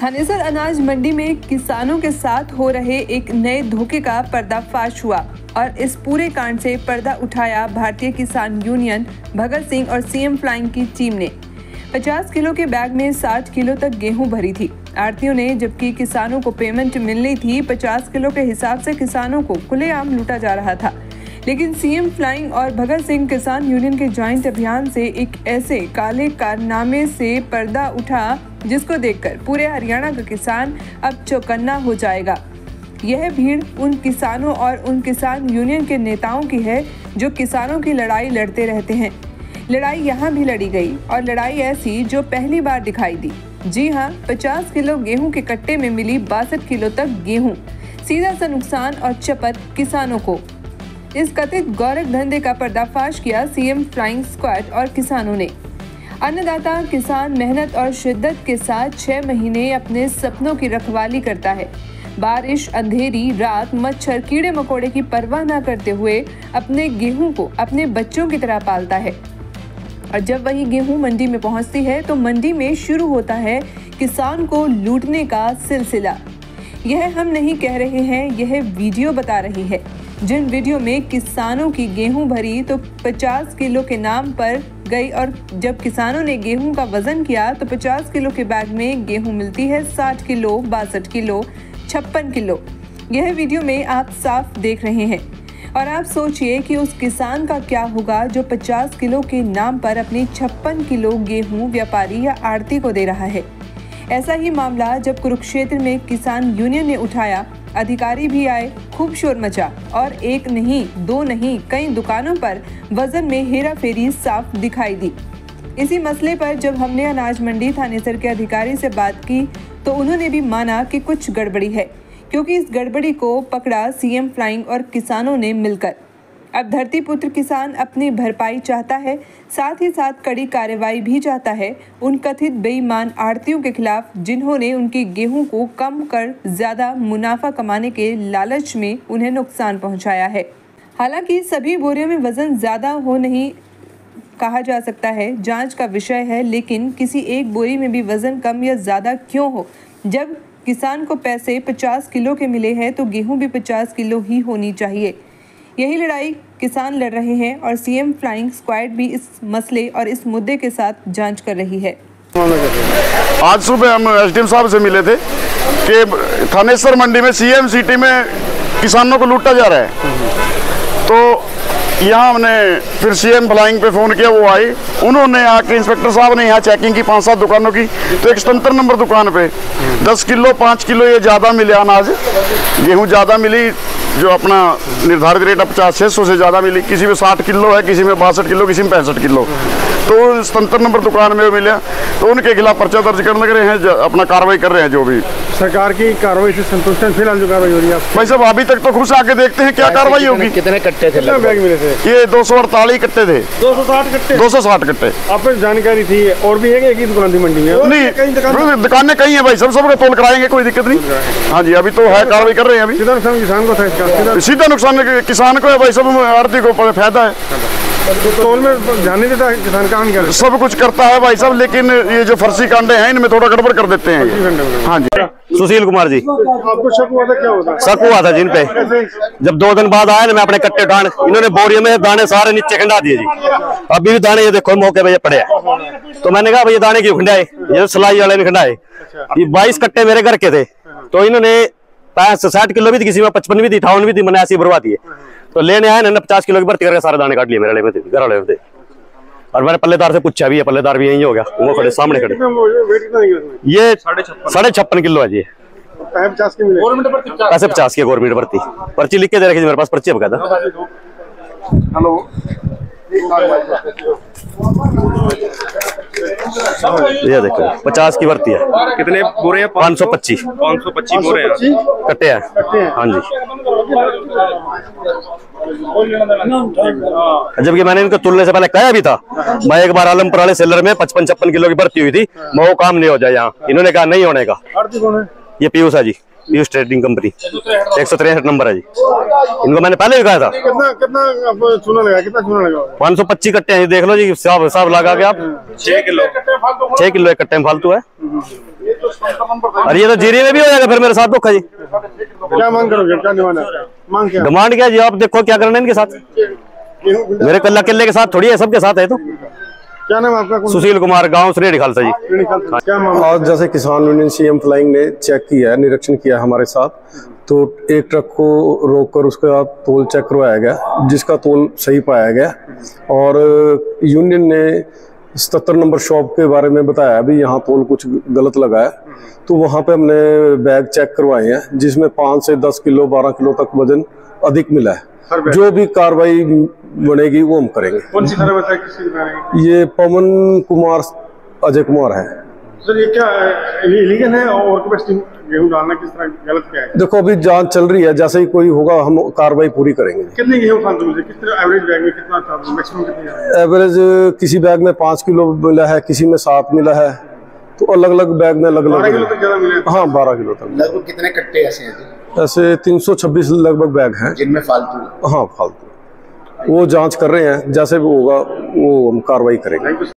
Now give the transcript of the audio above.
थानेसर अनाज मंडी में किसानों के साथ हो रहे एक नए धोखे का पर्दाफाश हुआ और इस पूरे कांड से पर्दा उठाया भारतीय किसान यूनियन भगत सिंह और सीएम फ्लाइंग की टीम ने। 50 किलो के बैग में 60 किलो तक गेहूं भरी थी आढ़तियों ने, जबकि किसानों को पेमेंट मिलनी थी 50 किलो के हिसाब से किसानों को खुलेआम लूटा जा रहा था। लेकिन सीएम फ्लाइंग और भगत सिंह किसान यूनियन के ज्वाइंट अभियान से एक ऐसे काले कारनामे से पर्दा उठा जिसको देखकर पूरे हरियाणा का किसान अब चौकन्ना हो जाएगा। यह भीड़ उन किसानों और उन किसान यूनियन के नेताओं की है जो किसानों की लड़ाई लड़ते रहते हैं। लड़ाई यहाँ भी लड़ी गई और लड़ाई ऐसी जो पहली बार दिखाई दी। जी हाँ, 50 किलो गेहूं के कट्टे में मिली 62 किलो तक गेहूं। सीधा सा नुकसान और चपत किसानों को। इस कथित गौरख धंधे का पर्दाफाश किया सीएम फ्लाइंग स्क्वाड और किसानों ने। अन्नदाता किसान मेहनत और शिद्दत के साथ 6 महीने अपने सपनों की रखवाली करता है। बारिश, अंधेरी, रात, मच्छर, कीड़े मकोड़े की परवाह न करते हुए अपने गेहूं को अपने बच्चों की तरह पालता है। और जब वही गेहूं मंडी में पहुंचती है तो मंडी में शुरू होता है किसान को लूटने का सिलसिला। यह हम नहीं कह रहे हैं, यह वीडियो बता रही है। जिन वीडियो में किसानों की गेहूं भरी तो 50 किलो के नाम पर गई और जब किसानों ने गेहूं का वजन किया तो 50 किलो के बैग में गेहूं मिलती है 60 किलो, 62 किलो, 56 किलो। यह वीडियो में आप साफ देख रहे हैं और आप सोचिए कि उस किसान का क्या होगा जो 50 किलो के नाम पर अपनी 56 किलो गेहूं व्यापारी या आढ़ती को दे रहा है। ऐसा ही मामला जब कुरुक्षेत्र में किसान यूनियन ने उठाया, अधिकारी भी आए, खूब शोर मचा और एक नहीं, दो नहीं, कई दुकानों पर वजन में हेराफेरी साफ दिखाई दी। इसी मसले पर जब हमने अनाज मंडी थानेसर के अधिकारी से बात की तो उन्होंने भी माना कि कुछ गड़बड़ी है, क्योंकि इस गड़बड़ी को पकड़ा सीएम फ्लाइंग और किसानों ने मिलकर। अब धरतीपुत्र किसान अपनी भरपाई चाहता है, साथ ही साथ कड़ी कार्रवाई भी चाहता है उन कथित बेईमान आढ़तियों के खिलाफ जिन्होंने उनकी गेहूं को कम कर ज्यादा मुनाफा कमाने के लालच में उन्हें नुकसान पहुंचाया है। हालांकि सभी बोरियों में वजन ज्यादा हो नहीं कहा जा सकता है, जांच का विषय है, लेकिन किसी एक बोरी में भी वजन कम या ज्यादा क्यों हो? जब किसान को पैसे 50 किलो के मिले हैं तो गेहूं भी 50 किलो ही होनी चाहिए। यही लड़ाई किसान लड़ रहे हैं और सीएम फ्लाइंग स्क्वाड भी इस मसले और इस मुद्दे के साथ जांच कर रही है। आज सुबह हम एसडीएम साहब से मिले थे कि थानेसर मंडी में सीएम सिटी में किसानों को लूटा जा रहा है। तो यहाँ हमने फिर सीएम फ्लाइंग पे फ़ोन किया, वो आए, उन्होंने आके इंस्पेक्टर साहब ने यहाँ चेकिंग की 5-7 दुकानों की। तो एक 77 नंबर दुकान पे 10 किलो 5 किलो ये ज़्यादा मिले, अनाज गेहूँ ज़्यादा मिली, जो अपना निर्धारित रेट 50-600 से ज़्यादा मिली। किसी में 60 किलो है, किसी में 62 किलो, किसी में 65 किलो। तो 77 नंबर दुकान में मिला, तो उनके खिलाफ पर्चा दर्ज करने लग रहे हैं, अपना कार्रवाई कर रहे हैं। जो भी सरकार की कार्रवाई से संतुष्ट हैं फिलहाल जो कार्रवाई हो रही है? भाई साहब अभी तक तो खुश, आके देखते हैं क्या कार्रवाई होगी। कितने कट्टे थे? बैग मिले थे? ये 248 कट्टे थे। 260 कट्टे? 260 कट्टे। आपको जानकारी थी? और भी है कि दुकान थी मंडी में? नहीं, दुकानें कहीं है भाई, सबका तोल कराएंगे, कोई दिक्कत नहीं। हाँ जी, अभी तो है, कार्रवाई कर रहे हैं। अभी सीधा नुकसान किसान को था? सीधा नुकसान किसान को है भाई, सब आढ़ती को फायदा है। तो तोल में ध्यान नहीं देता किसान, काम क्या सब कुछ करता है भाई साहब, लेकिन ये जो फर्जी कांडे हैं इनमें थोड़ा गड़बड़ कर देते हैं। हाँ जी। सुशील कुमार जी। आपको शक हुआ था? क्या हुआ? शक हुआ था जिन पे, जब 2 दिन बाद आया ना, मैं अपने कट्टे उठाने, इन्होंने बोरियों में दाने सारे नीचे खंडा दिए जी। अभी भी दाने ये देखो मौके पे ये पड़े हैं। तो मैंने कहा भाई ये दाने क्यों खंडाए? ये सिलाई वाले ने खंडाए। ये 22 कट्टे मेरे घर के थे, तो इन्होंने 60 किलो भी थी, किसी में 55 भी थी, 58 भी थी, मैंने ऐसी बर्बाद दिए। तो लेने आए ना, 50 किलो की भर्ती करके सारे दाने काट लिए मेरे में, घर वाले थे। और मैंने पल्लेदार से पूछा भी है, पल्लेदार भी यही हो गया, वो खड़े सामने खड़े। ये 56.5 किलो है जी। पैसे 50 की गवर्नमेंट भर्ती, पर्ची लिख के दे रखी मेरे पास, पर्ची बकायदा। हेलो, ये देखो 50 की भर्ती है। कितने बोरे हैं? 525 बोरे हैं, कट्टे हैं। हाँ जी। जबकि मैंने इनको तुलने से पहले कहा भी था, मैं एक बार आलमपुर वाले सेलर में 55-56 किलो की भर्ती हुई थी, वो काम नहीं हो जाए यहाँ। इन्होंने कहा नहीं होने का। ये पीयूष है जी। पीयूष ट्रेडिंग कंपनी 163 नंबर है जी। इनको मैंने पहले भी कहा था। कितना कितना चूना लगा, कितना चूना लगा? 525 कट्टे हैं, देख लो जी, सब लगा के आप 6 किलो एक कट्टे में फालतू है। और ये तो जीरी में भी हो जाएगा फिर मेरे साथ धोखा जी। क्या मांग करोगे, क्या डिमांड है? मांग क्या? डिमांड क्या जी, आप देखो क्या करना है इनके साथ। मेरे कल्ला किले के साथ थोड़ी है, सबके साथ है। तो क्या नाम है आपका? सुशील कुमार, गांव श्रेणी खालसा जी। क्या मामला? आज जैसे किसान यूनियन सीएम फ्लाइंग ने चेक किया है, निरीक्षण किया हमारे साथ, तो एक ट्रक को रोककर उसका तोल चेक करवाया गया, जिसका तोल सही पाया गया। और यूनियन ने 77 नंबर शॉप के बारे में बताया अभी यहाँ तोल कुछ गलत लगा है, तो वहाँ पे हमने बैग चेक करवाए हैं, जिसमें 5 से 10 किलो 12 किलो तक वजन अधिक मिला है। जो भी कार्रवाई बनेगी वो हम करेंगे। कौन सी खबर है, किसकी दुकान है? ये पवन कुमार अजय कुमार है। सर ये क्या इलीगल है और कैपेसिटी गेहूं डालना किस तरह गलत क्या है? देखो अभी जांच चल रही है, जैसे ही कोई होगा हम कार्रवाई पूरी करेंगे। कितने गेहूं फालतू मिले, किस तरह एवरेज बैग में कितना था, मैक्सिमम कितने है? एवरेज किसी बैग में 5 किलो मिला है, किसी में 7 मिला है, तो अलग अलग बैग में अलग 12 किलो अलग। तक ज्यादा मिले? हाँ 12 किलो तक। लगभग कितने कट्टे ऐसे हैं जी? ऐसे 326 लगभग बैग हैं जिनमें फालतू? हाँ फालतू। वो जांच कर रहे हैं, जैसे भी होगा वो हम कार्रवाई करेंगे।